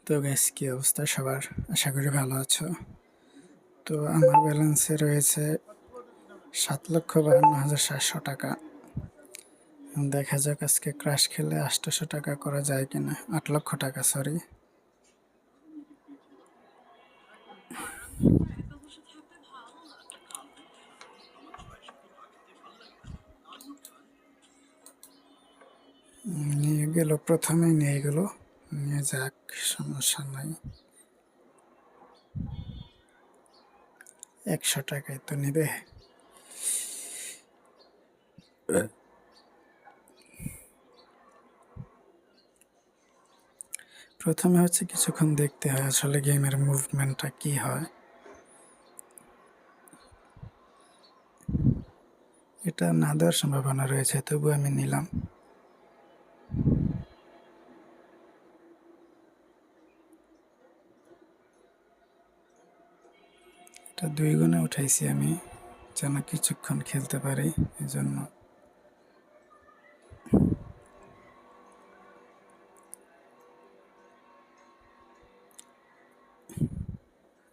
তো গাইস, কি অবস্থা সবার? আশা করি ভালো আছো। তো আমার ব্যালেন্সে রয়েছে 7,52,700 টাকা। দেখা যাক আজকে ক্রাশ খেলে 800 টাকা করা যায় কিনা। 8 লক্ষ টাকা, সরি। নিয়ে গেল, প্রথমেই নিয়ে গেল। নিয়ে যাক, সমস্যা নাই। 100 টাকায় তো নিবে। প্রথমে হচ্ছে কিছুক্ষণ দেখতে হয় আসলে গেমের মুভমেন্টটা কি হয়। এটা না দেওয়ার সম্ভাবনা রয়েছে, তবু আমি নিলাম। এটা 2 গুণে উঠাইছি আমি, যেন কিছুক্ষণ খেলতে পারি, এজন্য।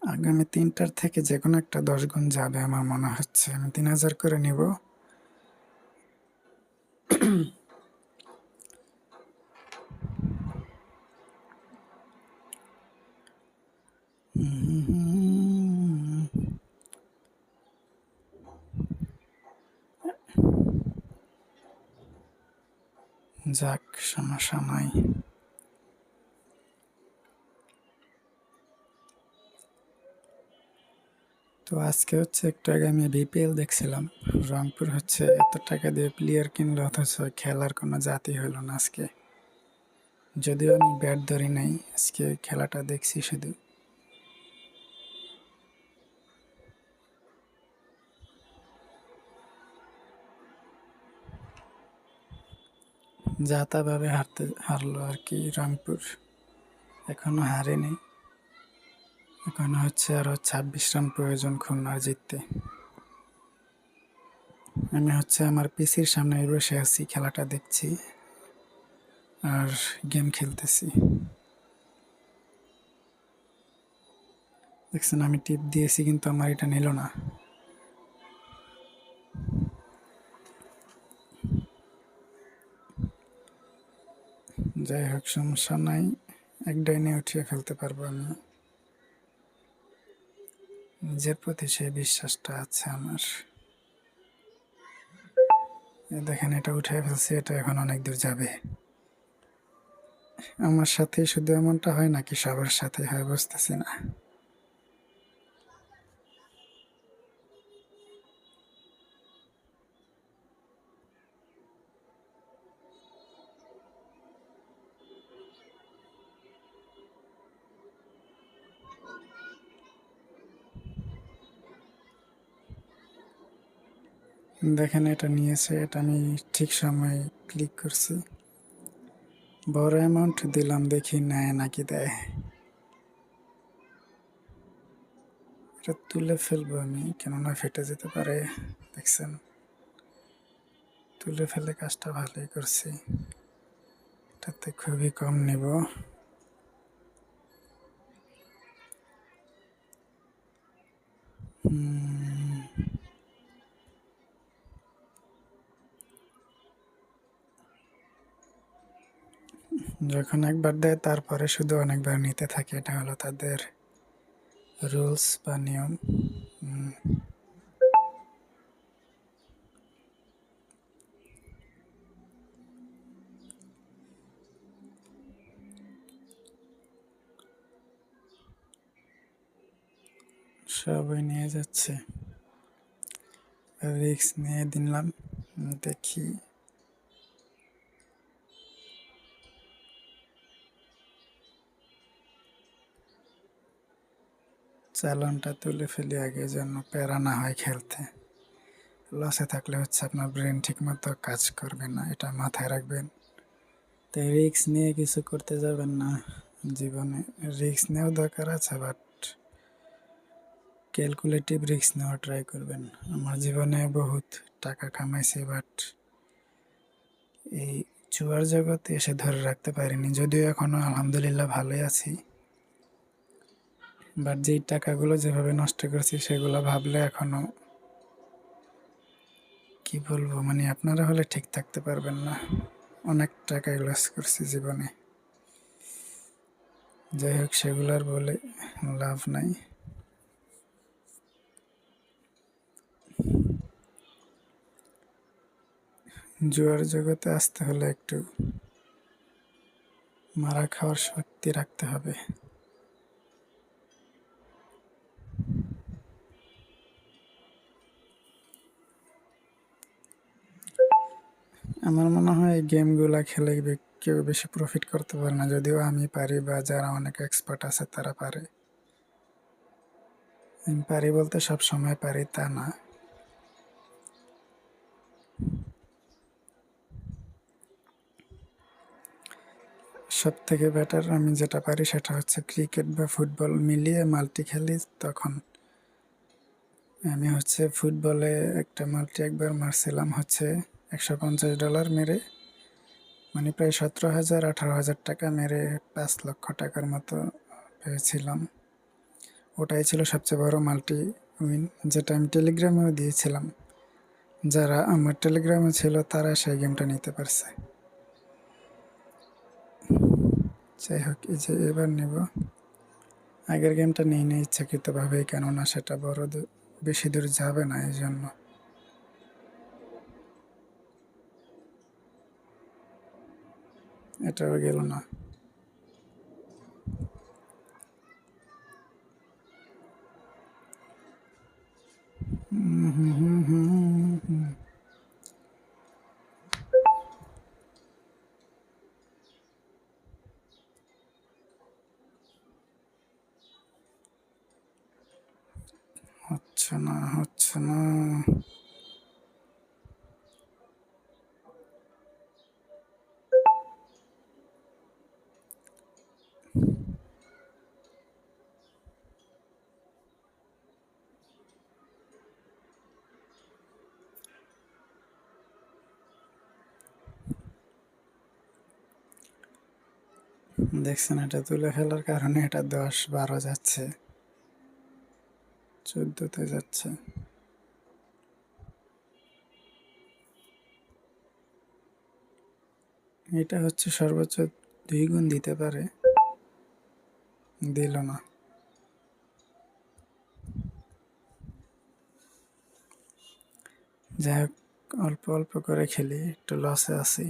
আগামী 3টার থেকে যে কোনো একটা 10 গুণ যাবে আমার মনে হচ্ছে। আমি 3000 করে নিব। যাক, সমস্যা নাই। তো আজকে হচ্ছে একটু আগে আমি বিপিএল দেখছিলাম। রংপুর হচ্ছে এত টাকা দিয়ে প্লেয়ার কিনলো, অথচ খেলার কোনো জাতি হলো না আজকে। যদিও আমি ব্যাট ধরি নাই, আজকে খেলাটা দেখছি শুধু। যা তা ভাবে হারলো আর কি রংপুর। এখনো হারেনি। এখনো হচ্ছে আরো 26 রান প্রয়োজন খুলনার জিততে। আমি হচ্ছে আমার পিসির সামনে বসে আছি, খেলাটা দেখছি আর গেম খেলতেছি। দেখছেন, আমি টিপ দিয়েছি কিন্তু আমার এটা নিল না। যাই হোক, সমস্যা নাই। এক ডাইনে উঠিয়ে ফেলতে পারবো আমি। নিজের প্রতি সেই বিশ্বাসটা আছে আমার। দেখেন, এটা উঠে ফেলছি, এটা এখন অনেক দূর যাবে। আমার সাথেই শুধু এমনটা হয় নাকি সবার সাথে হয় বুঝতেছি না। দেখেন, এটা নিয়েছে, এটা আমি ঠিক সময় ক্লিক করছি। বড় অ্যামাউন্ট দিলাম, দেখি নেয় নাকি দেয়। এটা তুলে ফেলবো আমি, কেননা ফেটে যেতে পারে। দেখছেন, তুলে ফেলে কাজটা ভালোই করছি। এটাতে খুবই কম নিব। যখন একবার দেয় তারপরে শুধু অনেকবার নিতে থাকে, এটা হলো তাদের রুলস বা নিয়ম। সবাই নিয়ে যাচ্ছে, রিস্ক নিয়ে দিলাম। দেখি, চালানটা তুলে ফেলি আগে, যেন প্যারা না হয় খেলতে। লসে থাকলে হচ্ছে আপনার ব্রেন ঠিক মতো কাজ করবে না, এটা মাথায় রাখবেন। তাই রিস্ক নিয়ে কিছু করতে যাবেন না জীবনে। রিস্ক নেওয়া দরকার আছে, বাট ক্যালকুলেটিভ রিস্ক নেওয়া ট্রাই করবেন। আমার জীবনে বহুত টাকা কামাইছি, বাট এই জুয়ার জগতে এসে ধরে রাখতে পারিনি। যদিও এখনো আলহামদুলিল্লাহ ভালোই আছি, বাট যেই টাকাগুলো যেভাবে নষ্ট করছি সেগুলো ভাবলে এখনো কি বলবো, মানে আপনারা হলে ঠিক থাকতে পারবেন না। অনেক টাকাই লস করছি জীবনে। যাই হোক, সেগুলোর বলে লাভ নাই। জুয়ার জগতে আসতে হলে একটু মারা খাওয়ার শক্তি রাখতে হবে। আমার মনে হয় এই গেমগুলা খেলে কেউ বেশি প্রফিট করতে পারে না, যদিও আমি পারি বা যারা অনেক এক্সপার্ট আছে তারা পারে। আমি পারি বলতে সব সময় পারি তা না। সব থেকে বেটার আমি যেটা পারি সেটা হচ্ছে ক্রিকেট বা ফুটবল মিলিয়ে মাল্টি খেলি। তখন আমি হচ্ছে ফুটবলে একটা মাল্টি একবার মারছিলাম হচ্ছে $150 মেরে, মানে প্রায় 17,000-18,000 টাকা মেরে 5 লক্ষ টাকার মতো পেয়েছিলাম। ওটাই ছিল সবচেয়ে বড় মাল্টি উইন, যেটা আমি টেলিগ্রামেও দিয়েছিলাম। যারা আমার টেলিগ্রামে ছিল তারা সেই গেমটা নিতে পারছে। যাই হোক, এই যে এবার নেব। আগের গেমটা নিই না ইচ্ছাকৃতভাবেই, কেননা সেটা বেশি দূর যাবে না, এই জন্য। এটাও গেল না। হচ্ছে না, হচ্ছে না। দেখছেন, এটা তুলে ফেলার কারণে এটা 10-12 যাচ্ছে, 14তে যাচ্ছে। এটা হচ্ছে সর্বোচ্চ 2 গুণ দিতে পারে, দিল না। যাই হোক, অল্প অল্প করে খেলি, একটু লসে আছি।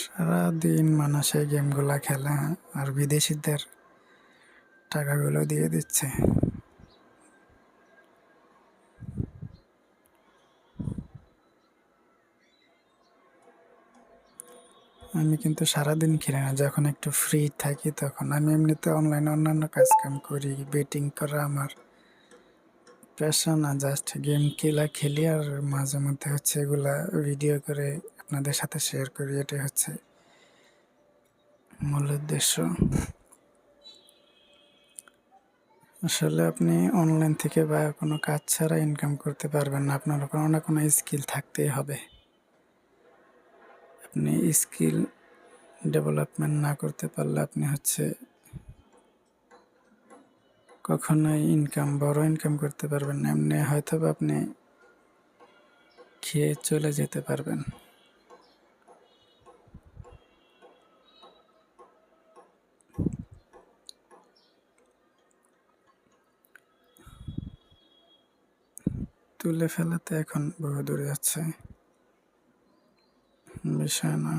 সারাদিন মানুষ এই গেমগুলা খেলে, আর বিদেশিদের টাকাগুলো দিয়ে দিচ্ছে। আমি কিন্তু সারাদিন খেলি না, যখন একটু ফ্রি থাকি তখন। আমি এমনিতে অনলাইনে অন্যান্য কাজকাম করি, বেটিং করা আমার পেশা না, জাস্ট গেম খেলি, আর মাঝে মধ্যে হচ্ছে এগুলা ভিডিও করে আপনাদের সাথে শেয়ার করি, এটাই হচ্ছে মূল উদ্দেশ্য। আসলে আপনি অনলাইন থেকে বা কোনো কাজ ছাড়া ইনকাম করতে পারবেন না, আপনার কোনো না কোনো স্কিল থাকতেই হবে। আপনি স্কিল ডেভেলপমেন্ট না করতে পারলে আপনি হচ্ছে কখনোই বড় ইনকাম করতে পারবেন না। এমনি হয়তো বা আপনি খেয়ে চলে যেতে পারবেন। তুলে ফেলাতে এখন বহু দূরে যাচ্ছে, বিষয় না।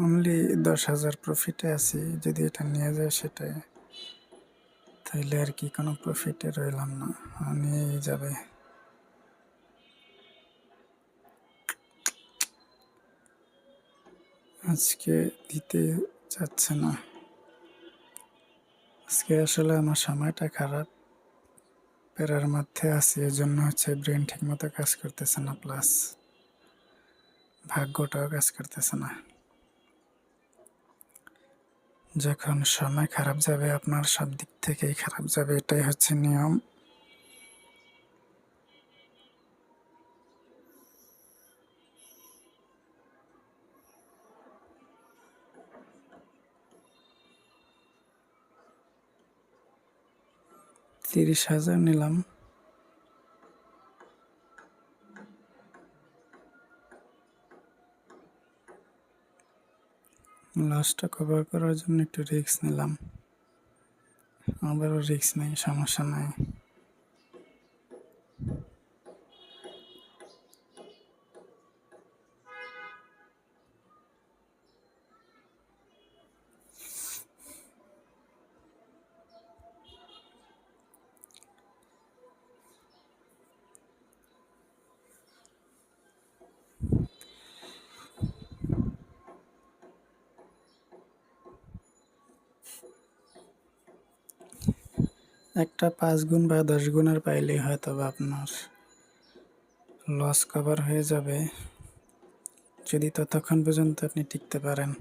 অনলি 10,000 প্রফিটে আছি, যদি এটা নিয়ে যায় সেটাই, তাইলে আর কি কোনো প্রফিটে রইলাম না, নিয়েই যাবে। আজকে দিতে যাচ্ছে না, আজকে আসলে আমার সময়টা খারাপ, প্যারার মধ্যে আছি, এজন্য হচ্ছে ব্রেন ঠিক মতো কাজ করতেছে না, প্লাস ভাগ্যটাও কাজ করতেছে না। যখন সময় খারাপ যাবে আপনার সব দিক থেকেই খারাপ যাবে, এটাই হচ্ছে নিয়ম। $30,000 নিলাম, লসটা কভার করার জন্য একটু রিস্ক নিলাম, আবারও রিস্ক নেই, সমস্যা নাই। একটা 5 গুণ বা 10 গুণের পাইলেই হয়তো বা আপনার লস কভার হয়ে যাবে, যদি ততক্ষণ পর্যন্ত আপনি টিকতে পারেন।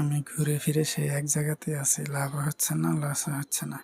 আমি ঘুরে ফিরে সেই এক জায়গাতে আছি, লাভ হচ্ছে না, লস হচ্ছে না।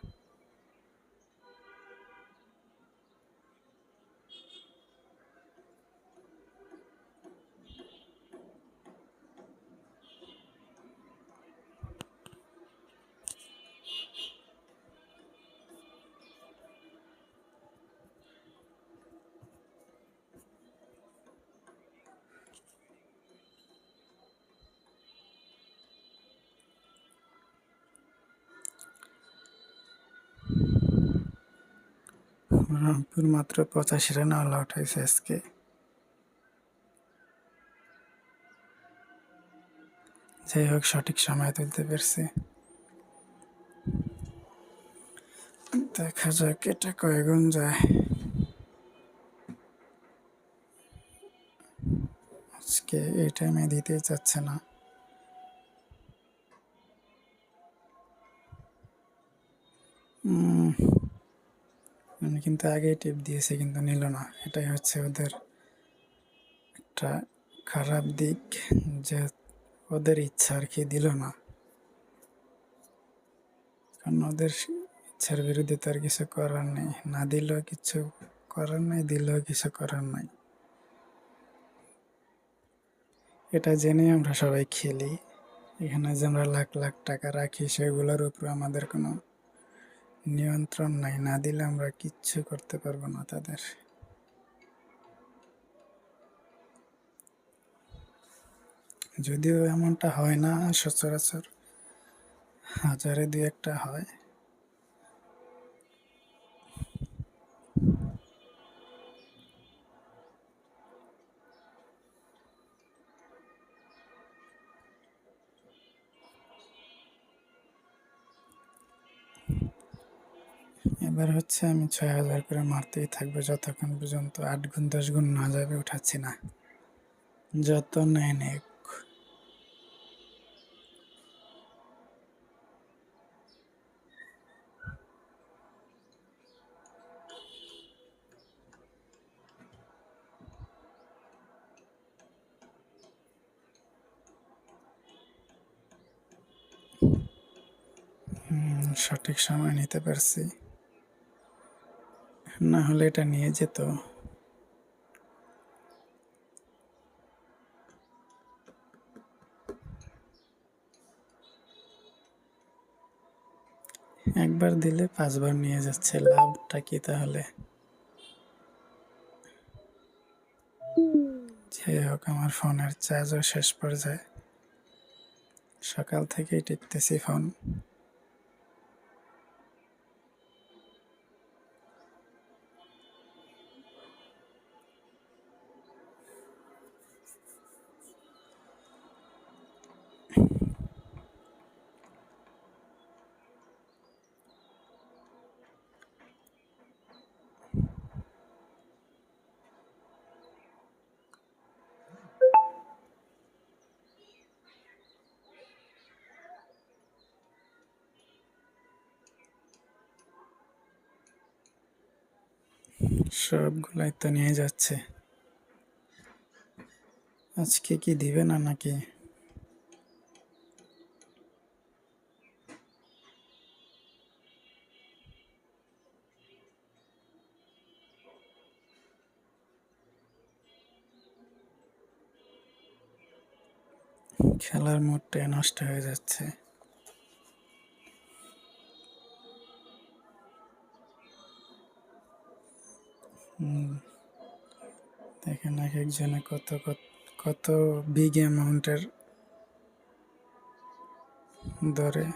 রংপুর মাত্র 85 রানে অল আউট হয়েছে আজকে। যাই হোক, সঠিক সময় তুলতে পেরেছি। দেখা যাক এটা কয় গুণ যায়। আজকে এই টাইমে দিতে চাচ্ছে না। আমি কিন্তু আগেই টিপ দিয়েছি, কিন্তু নিল না, এটাই হচ্ছে ওদের একটা খারাপ দিক, যে ওদের ইচ্ছা আর কি, দিল না, কারণ ওদের ইচ্ছার বিরুদ্ধে তো আর কিছু করার নেই, না দিলেও কিছু করার নাই, দিলেও কিছু করার নাই। এটা জেনে আমরা সবাই খেলি, এখানে যে আমরা লাখ লাখ টাকা রাখি সেগুলোর উপর আমাদের কোনো নিয়ন্ত্রণ নাই, না দিলে আমরা কিচ্ছু করতে পারবো না তাদের। যদিও এমনটা হয় না সচরাচর, হাজারে 2-1টা হয়। এবার হচ্ছে আমি 6,000 করে মারতেই থাকবো, যতক্ষণ পর্যন্ত 8 গুণ 10 গুণ না যাবে উঠাচ্ছি না, যত নেয় নেক। সঠিক সময় নিতে পারছি, না হলে এটা নিয়ে যেত। একবার দিলে 5 বার নিয়ে যাচ্ছে, লাভটা কি তাহলে? যাই হোক, আমার ফোনের চার্জও শেষ পর্যায়ে, সকাল থেকেই টিপতেছি ফোন। সবগুলাই তো নিয়ে যাচ্ছে। আজকে কি দিবে না নাকি? খেলার মুডটাই নষ্ট হয়ে যাচ্ছে। দেখেন এক একজনে কত কত কত বিগ অ্যামাউন্টের দরে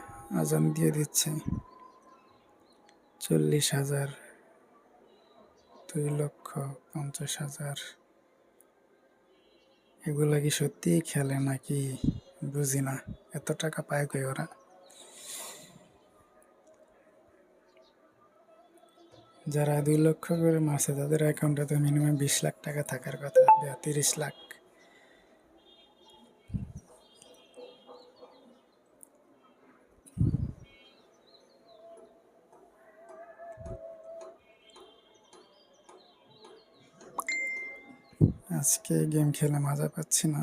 আজান দিয়ে দিচ্ছে। 40,000, 2,50,000। এগুলা কি সত্যিই খেলে নাকি বুঝি না, এত টাকা পায় কই ওরা? যারা 2 লক্ষ করে মারছে তাদের অ্যাকাউন্টে তো মিনিমাম 20 লাখ টাকা থাকার কথা, 30 লাখ। আজকে গেম খেলে মজা পাচ্ছি না।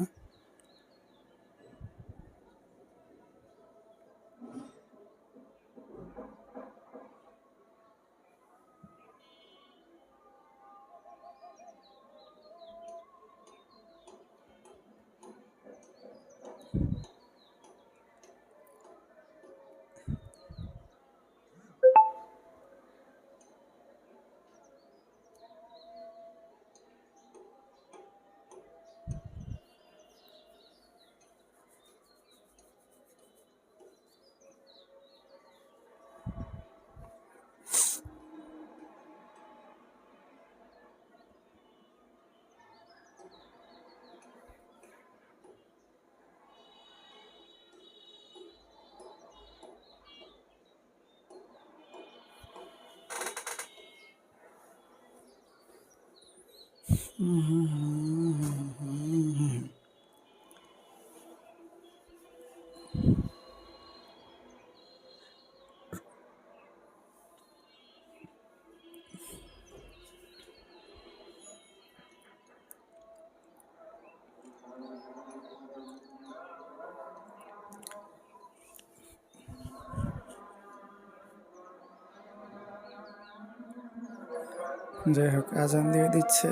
যাই হোক, আজান দিয়ে দিচ্ছে।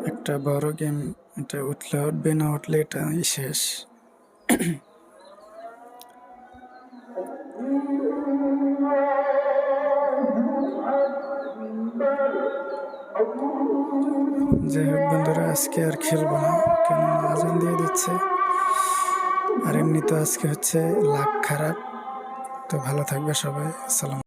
একটা বড় গেম, এটা উঠলে উঠবে, না উঠলে এটাই শেষ। যাই হোক বন্ধুরা, আজকে আর খেলবো না, কেননা আজান দিয়ে দিচ্ছে। আর এমনি তো আজকে হচ্ছে লাক খারাপ। তো ভালো থাকবে সবাই। আসসালাম।